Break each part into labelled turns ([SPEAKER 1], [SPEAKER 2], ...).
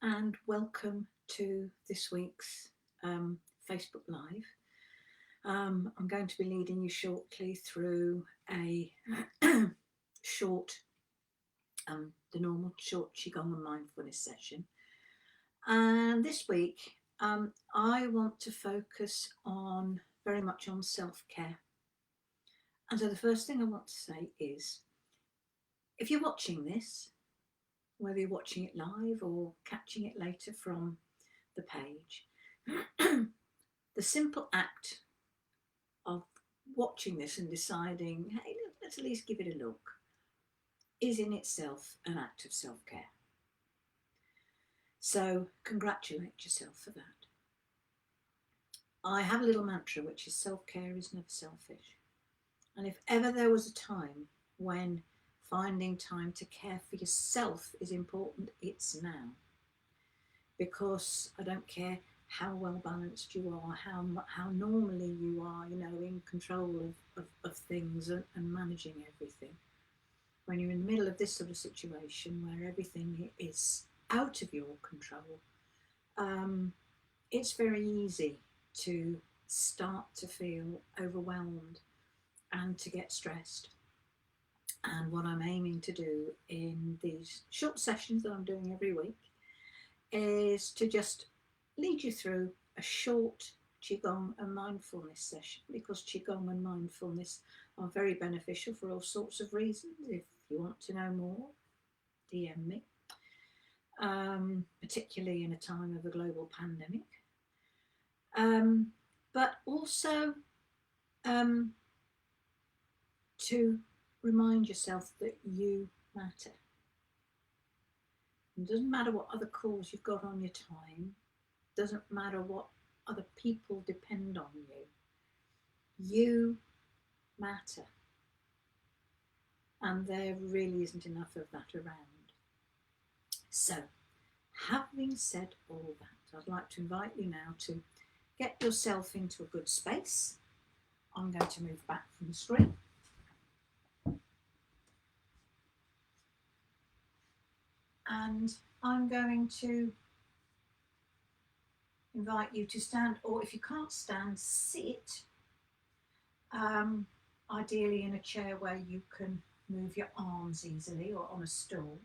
[SPEAKER 1] and welcome to this week's Facebook Live. I'm going to be leading you shortly through a short, the normal short Qigong and mindfulness session. And this week, I want to focus on very much on self-care. And so the first thing I want to say is, if you're watching this, whether you're watching it live or catching it later from the page, the simple act of watching this and deciding, hey, let's at least give it a look, is in itself an act of self-care. So congratulate yourself for that. I have a little mantra, which is self-care is never selfish. And if ever there was a time when finding time to care for yourself is important, it's now. Because I don't care how well balanced you are, how normally you are, in control of things and managing everything. When you're in the middle of this sort of situation where everything is out of your control, it's very easy to start to feel overwhelmed and to get stressed. And what I'm aiming to do in these short sessions that I'm doing every week is to just lead you through a short Qigong and mindfulness session, because Qigong and mindfulness are very beneficial for all sorts of reasons. If you want to know more, DM me, particularly in a time of a global pandemic. But also to remind yourself that you matter. It doesn't matter what other calls you've got on your time. It doesn't matter what other people depend on you. You matter. And there really isn't enough of that around. So, having said all that, I'd like to invite you now to get yourself into a good space. I'm going to move back from the screen. And I'm going to invite you to stand, or if you can't stand, sit, ideally in a chair where you can move your arms easily, or on a stool.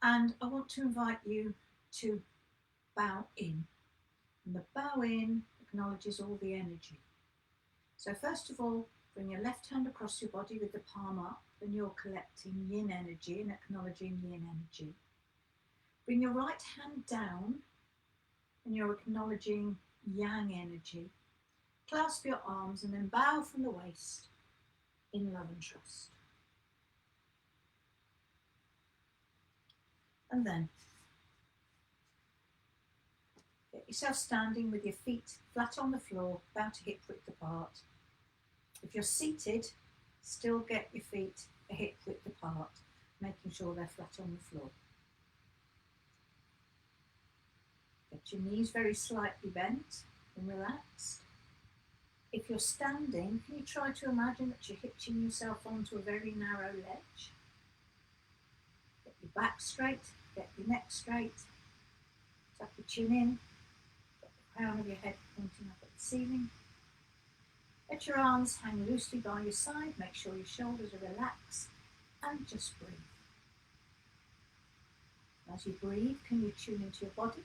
[SPEAKER 1] And I want to invite you to bow in. And the bow in acknowledges all the energy. So first of all, bring your left hand across your body with the palm up, and you're collecting yin energy and acknowledging yin energy. Bring your right hand down, and you're acknowledging yang energy. Clasp your arms and then bow from the waist in love and trust. And then get yourself standing with your feet flat on the floor, about a hip width apart. If you're seated, still get your feet a hip width apart, making sure they're flat on the floor. Get your knees very slightly bent and relaxed. If you're standing, can you try to imagine that you're hitching yourself onto a very narrow ledge? Get your back straight, get your neck straight, tuck your chin in, get the crown of your head pointing up at the ceiling. Let your arms hang loosely by your side, make sure your shoulders are relaxed, and just breathe. As you breathe, can you tune into your body,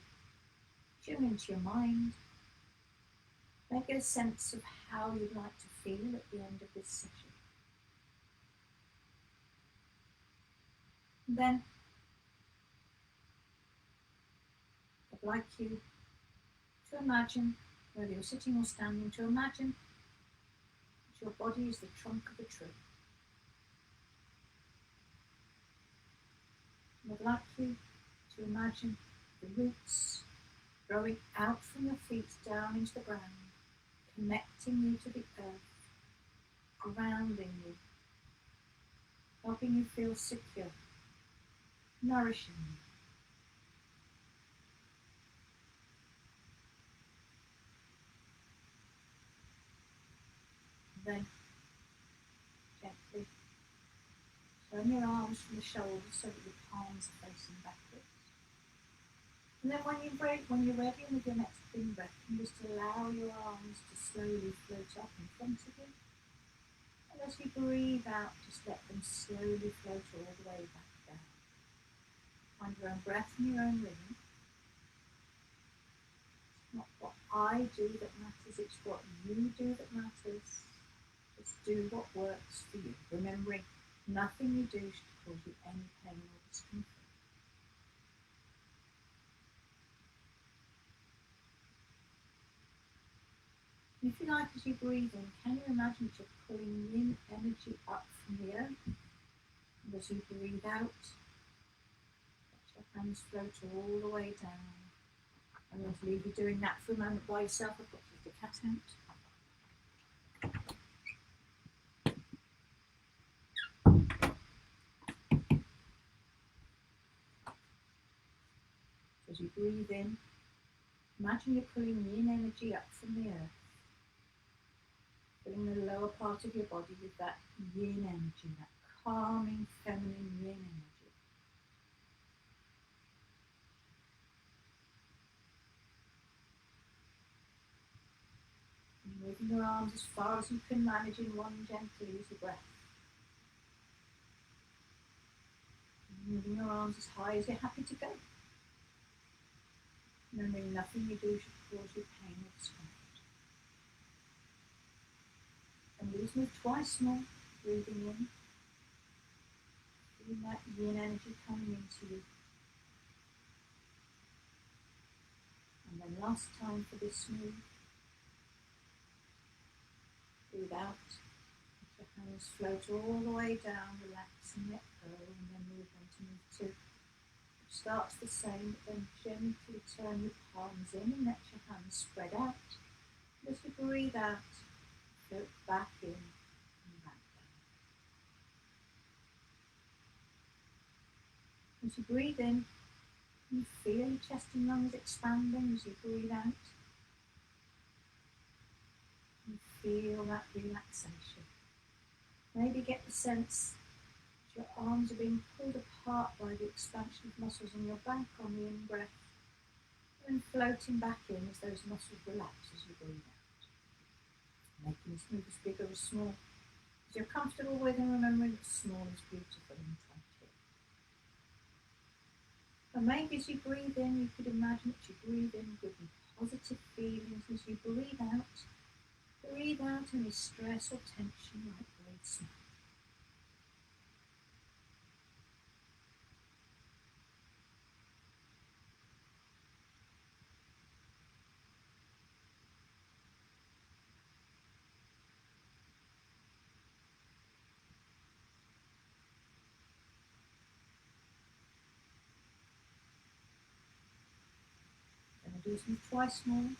[SPEAKER 1] tune into your mind, make a sense of how you'd like to feel at the end of this session. And then I'd like you to imagine, whether you're sitting or standing, to imagine that your body is the trunk of a tree. And I'd like you to imagine the roots growing out from your feet down into the ground, connecting you to the earth, grounding you, helping you feel secure, nourishing you. Then gently turn your arms from the shoulders so that your palms are facing back. And then when you're ready with your next in-breath, you just allow your arms to slowly float up in front of you. And as you breathe out, just let them slowly float all the way back down. Find your own breath and your own rhythm. It's not what I do that matters, it's what you do that matters. Just do what works for you, remembering nothing you do should cause you any pain or discomfort. And if you like, as you breathe in, can you imagine that you're pulling in energy up from the earth? And as you breathe out, let your hands float all the way down. I'm going to leave you doing that for a moment by yourself. I've got to get the cat out. As you breathe in, imagine you're pulling in energy up from the earth, filling the lower part of your body with that yin energy, that calming, feminine yin energy. And moving your arms as far as you can manage in one gentle, easy breath. And moving your arms as high as you're happy to go. Remembering nothing you do should cause you pain or discomfort. And please move twice more, breathing in, feeling that yin energy coming into you. And then last time for this move, breathe out, let your hands float all the way down, relax and let go, and then move on to move two. Which starts the same, but then gently turn your palms in and let your hands spread out. And as you breathe out, float back in and back down. As you breathe in, you feel your chest and lungs expanding. As you breathe out, you feel that relaxation. Maybe get the sense that your arms are being pulled apart by the expansion of muscles on your back on the in-breath, and then floating back in as those muscles relax as you breathe out. Making this move as big or as small as you're comfortable with, and remembering that small is beautiful and tranquil. And maybe as you breathe in, you could imagine that you breathe in with positive feelings. As you breathe out any stress or tension like very small. Going to do this move twice more.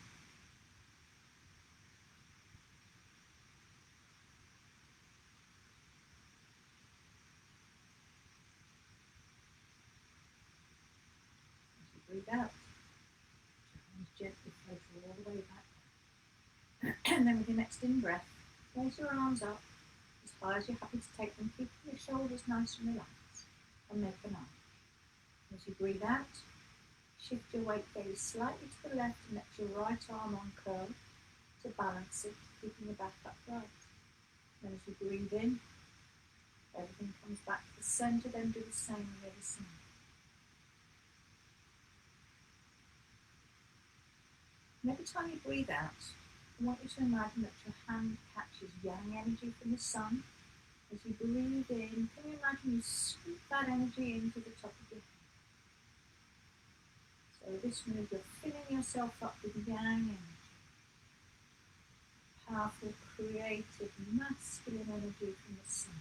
[SPEAKER 1] Breathe out. Your hands gently float all the way back. And then with your next in-breath, raise your arms up as high as you're happy to take them, keeping your shoulders nice and relaxed, and make an arch. As you breathe out, shift your weight very slightly to the left and let your right arm uncurl to balance it, keeping your back upright. Then as you breathe in, everything comes back to the centre, then do the same on the other side. And every time you breathe out, I want you to imagine that your hand catches yang energy from the sun. As you breathe in, can you imagine you scoop that energy into the top of your head? So this move, you're filling yourself up with yang energy. Powerful, creative, masculine energy from the sun.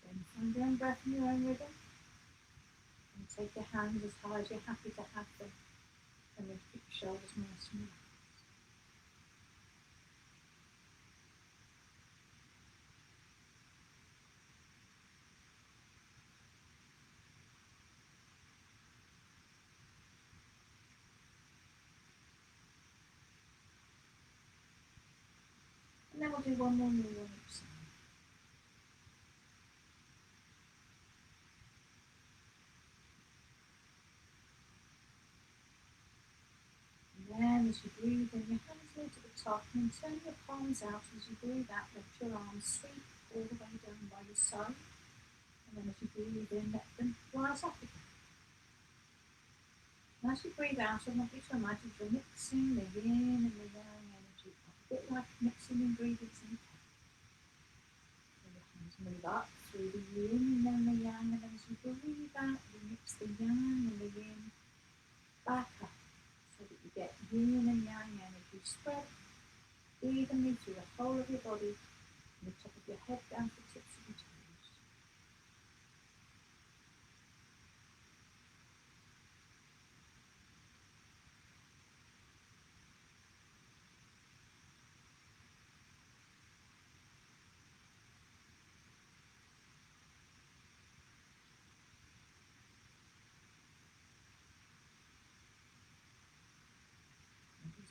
[SPEAKER 1] Then find your own breath and your own rhythm. And take your hands as high as you're happy to have them. And then keep your shoulders nice and relaxed. And then we'll do one more move on each side. breathe in, your hands move to the top, and then turn your palms out as you breathe out. Let your arms sweep all the way down by your side. And then as you breathe in, let them rise up again. And as you breathe out, I want you to imagine you're mixing the yin and the yang energy, a bit like mixing ingredients in a cake. And your hands move up through the yin and then the yang, and then as you breathe out, you mix the yang and the yin back up, so that you get yin and yang energy spread evenly through the whole of your body, from the top of your head down to the tips of your toes.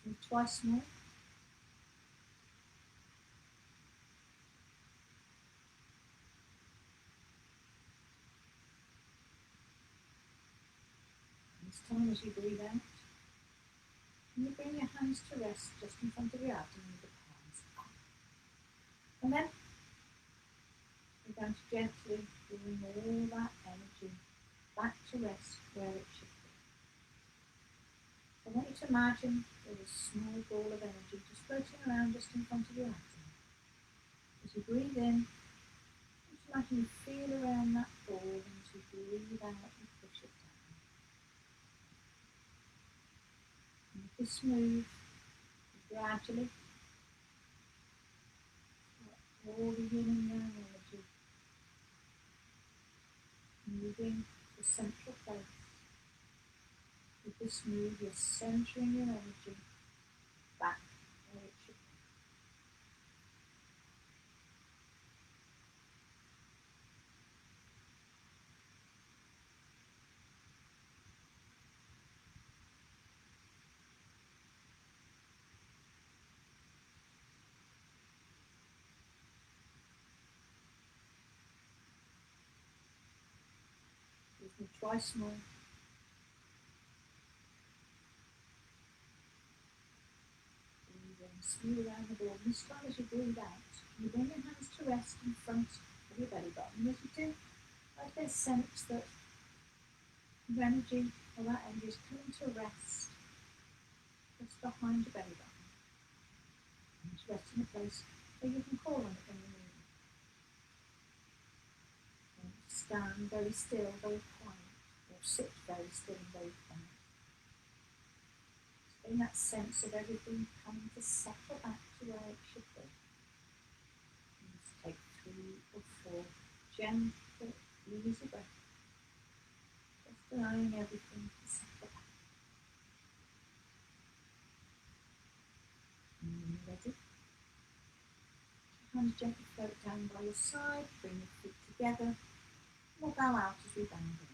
[SPEAKER 1] And twice more. This time as you breathe out, and you bring your hands to rest just in front of your abdomen with the palms up. And then you're going to gently bring all that energy back to rest where it should be. I want you to imagine there's a small ball of energy just floating around just in front of your abdomen. As you breathe in, just imagine you feel around that ball, and as you breathe out, you push it down. And with this move, gradually, all the yin and yang energy moving to the central place. With this move, you're centering your energy back where it should be. With me twice more. Smooth around the ball. This time as you breathe out, you bring your hands to rest in front of your belly button. As you do, like there's sense that your energy, or that energy, is coming to rest just behind your belly button. And it's rest in a place where you can call on it when you need it. And stand very still, very quiet, or sit very still and very quiet. In that sense of everything coming to settle back to where it should be. And just take 3 or 4 gentle, easy breaths. Just allowing everything to settle back. And when you're ready, your hands gently float down by your side, bring your feet together, and we'll bow out as we bow in.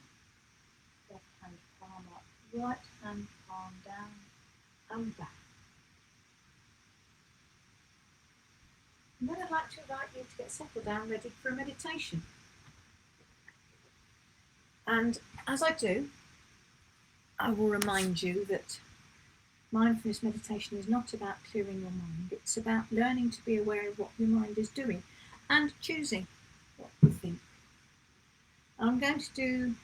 [SPEAKER 1] Left hand palm up, right hand palm down, and back. And then I'd like to invite you to get settled down, ready for a meditation. And as I do, I will remind you that mindfulness meditation is not about clearing your mind. It's about learning to be aware of what your mind is doing and choosing what you think. I'm going to do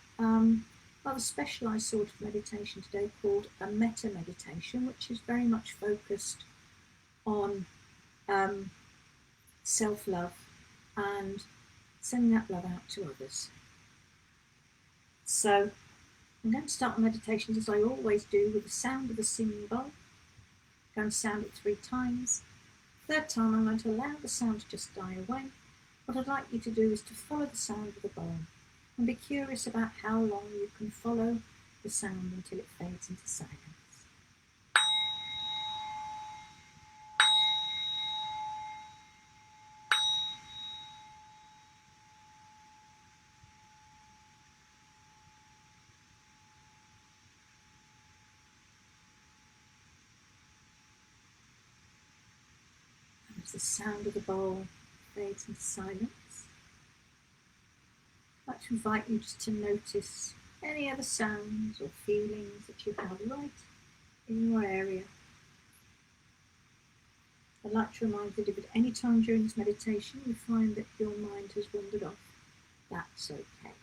[SPEAKER 1] rather specialised sort of meditation today called a Metta meditation, which is very much focused on self-love and sending that love out to others. So I'm going to start my meditations as I always do with the sound of the singing bowl. I'm going to sound it 3 times. Third time I'm going to allow the sound to just die away. What I'd like you to do is to follow the sound of the bowl and be curious about how long you can follow the sound until it fades into silence. And as the sound of the bowl fades into silence, I'd like to invite you just to notice any other sounds or feelings that you have right in your area. I'd like to remind you that if at any time during this meditation you find that your mind has wandered off, that's okay.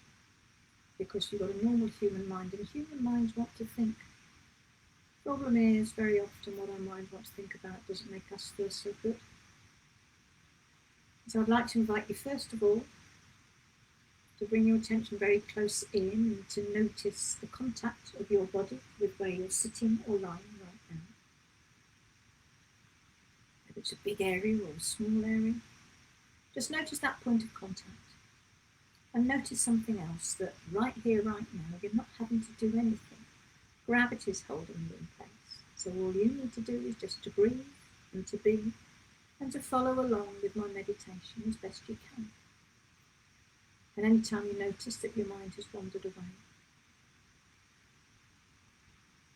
[SPEAKER 1] Because you've got a normal human mind, and human minds want to think. The problem is, very often what our mind wants to think about doesn't make us feel so good. So I'd like to invite you, first of all, to bring your attention very close in and to notice the contact of your body with where you're sitting or lying right now. If it's a big area or a small area, just notice that point of contact. And notice something else, that right here, right now, you're not having to do anything. Gravity is holding you in place. So all you need to do is just to breathe and to be and to follow along with my meditation as best you can. And any time you notice that your mind has wandered away,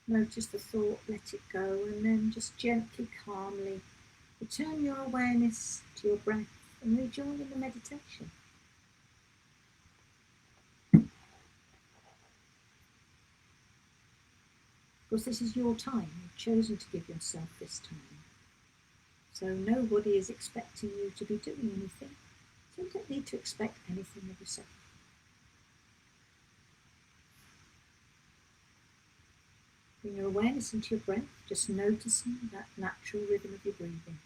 [SPEAKER 1] notice the thought, let it go, and then just gently, calmly return your awareness to your breath and rejoin in the meditation. Because this is your time. You've chosen to give yourself this time. So nobody is expecting you to be doing anything. So you don't need to expect anything of yourself. Bring your awareness into your breath, just noticing that natural rhythm of your breathing.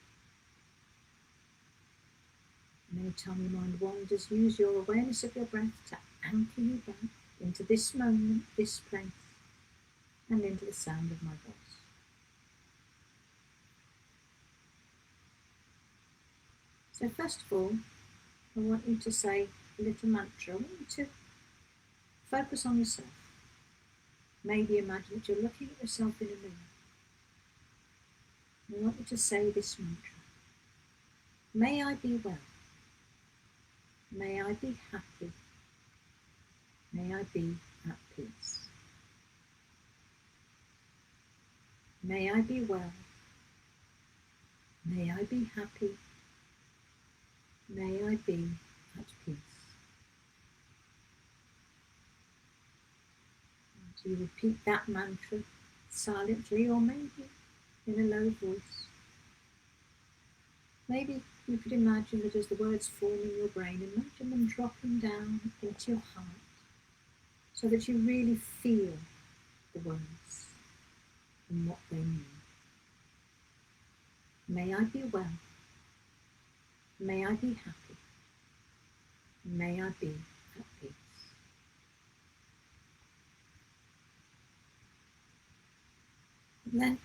[SPEAKER 1] And any time your mind wanders, use your awareness of your breath to anchor you back into this moment, this place, and into the sound of my voice. So first of all, I want you to say a little mantra. I want you to focus on yourself. Maybe imagine that you're looking at yourself in a mirror. I want you to say this mantra. May I be well. May I be happy. May I be at peace. May I be well. May I be happy. May I be at peace. So you repeat that mantra silently or maybe in a low voice. Maybe you could imagine that as the words form in your brain, imagine them dropping down into your heart so that you really feel the words and what they mean. May I be well. May I be happy. May I be at peace. And then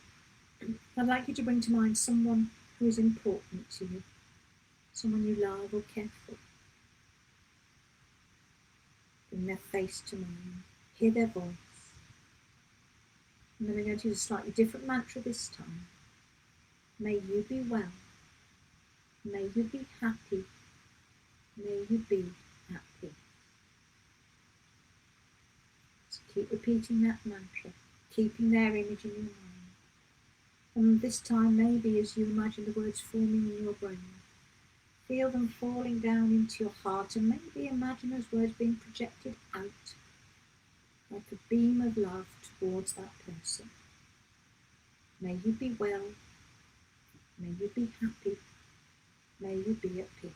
[SPEAKER 1] I'd like you to bring to mind someone who is important to you, someone you love or care for. Bring their face to mind, hear their voice. And then we're going to use a slightly different mantra this time. May you be well. May you be happy. May you be at peace. So keep repeating that mantra, keeping their image in your mind. And this time, maybe as you imagine the words forming in your brain, feel them falling down into your heart, and maybe imagine those words being projected out like a beam of love towards that person. May you be well. May you be happy. May you be at peace.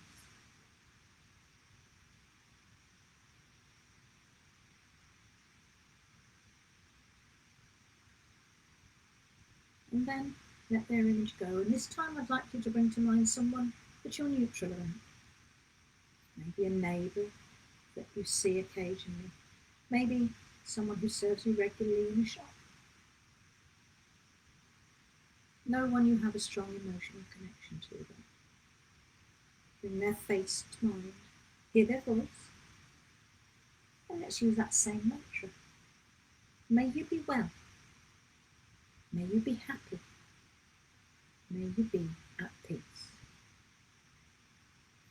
[SPEAKER 1] And then let their image go. And this time I'd like you to bring to mind someone that you're neutral about. Maybe a neighbour that you see occasionally. Maybe someone who serves you regularly in a shop. No one you have a strong emotional connection to them. Bring their face to mind. Hear their voice. And let's use that same mantra. May you be well. May you be happy. May you be at peace.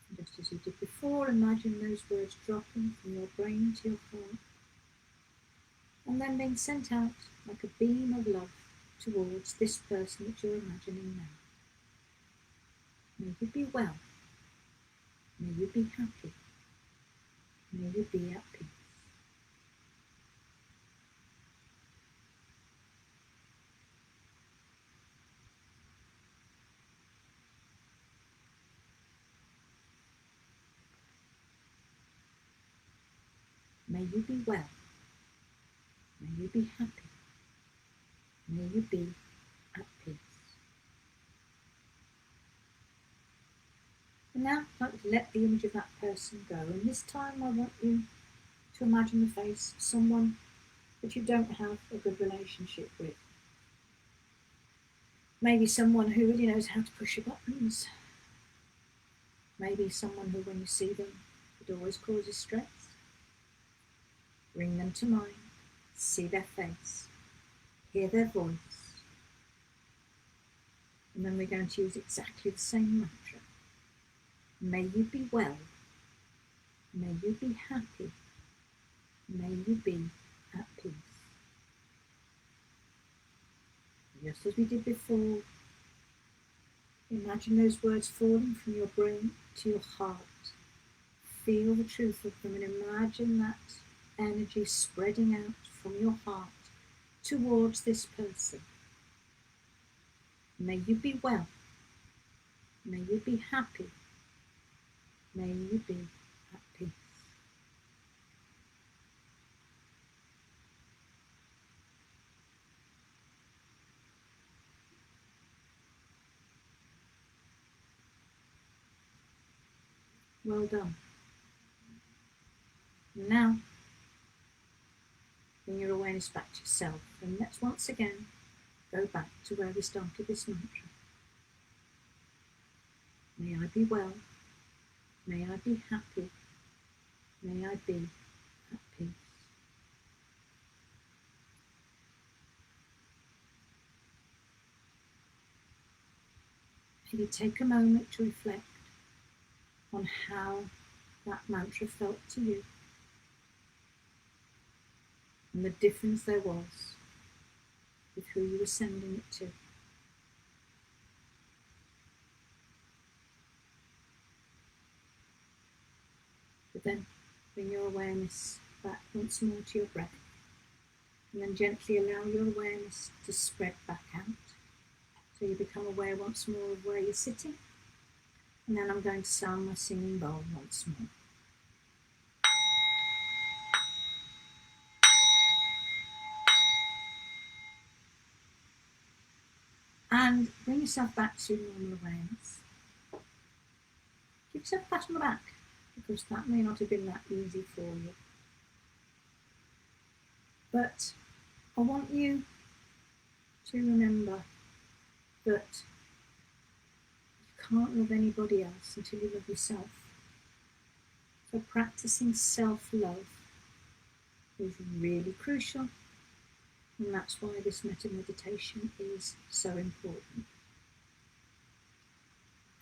[SPEAKER 1] And just as you did before, imagine those words dropping from your brain to your heart and then being sent out like a beam of love towards this person that you're imagining now. May you be well. May you be happy. May you be at peace. May you be well. May you be happy. May you be at peace. And now I'd like to let the image of that person go. And this time I want you to imagine the face of someone that you don't have a good relationship with. Maybe someone who really knows how to push your buttons. Maybe someone who, when you see them, it always causes stress. Bring them to mind, see their face, hear their voice. And then we're going to use exactly the same mantra. May you be well. May you be happy. May you be at peace. Just as we did before, imagine those words falling from your brain to your heart. Feel the truth of them and imagine that energy spreading out from your heart towards this person. May you be well. May you be happy. May you be at peace. Well done. Now, bring your awareness back to yourself, and let's once again go back to where we started this mantra. May I be well. May I be happy. May I be at peace. Maybe take a moment to reflect on how that mantra felt to you and the difference there was with who you were sending it to. But then bring your awareness back once more to your breath, and then gently allow your awareness to spread back out so you become aware once more of where you're sitting. And then I'm going to sound my singing bowl once more. And bring yourself back to normal awareness. Give yourself a pat on the back, because that may not have been that easy for you. But I want you to remember that you can't love anybody else until you love yourself. So practicing self-love is really crucial, and that's why this metta meditation is so important.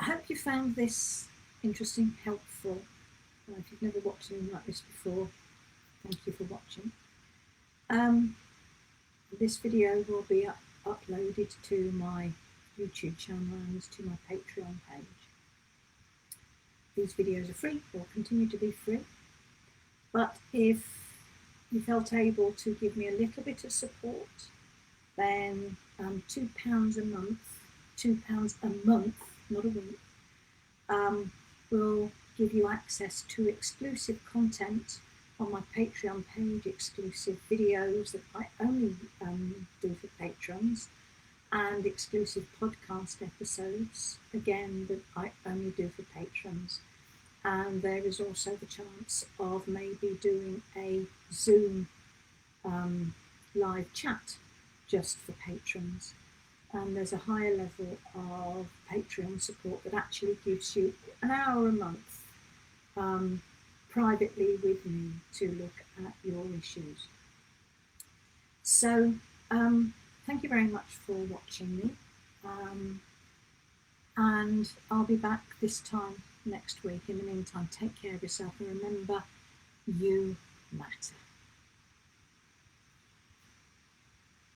[SPEAKER 1] I hope you found this interesting, helpful. If you've never watched anything like this before, thank you for watching. This video will be uploaded to my YouTube channel and to my Patreon page. These videos are free, will continue to be free, but if you felt able to give me a little bit of support, then £2 a month, £2 a month, not a week, will give you access to exclusive content on my Patreon page, exclusive videos that I only do for patrons, and exclusive podcast episodes, again, that I only do for patrons. And there is also the chance of maybe doing a Zoom live chat just for patrons. And there's a higher level of Patreon support that actually gives you an hour a month privately with me to look at your issues. So thank you very much for watching me, and I'll be back this time next week. In the meantime, take care of yourself and remember, you matter.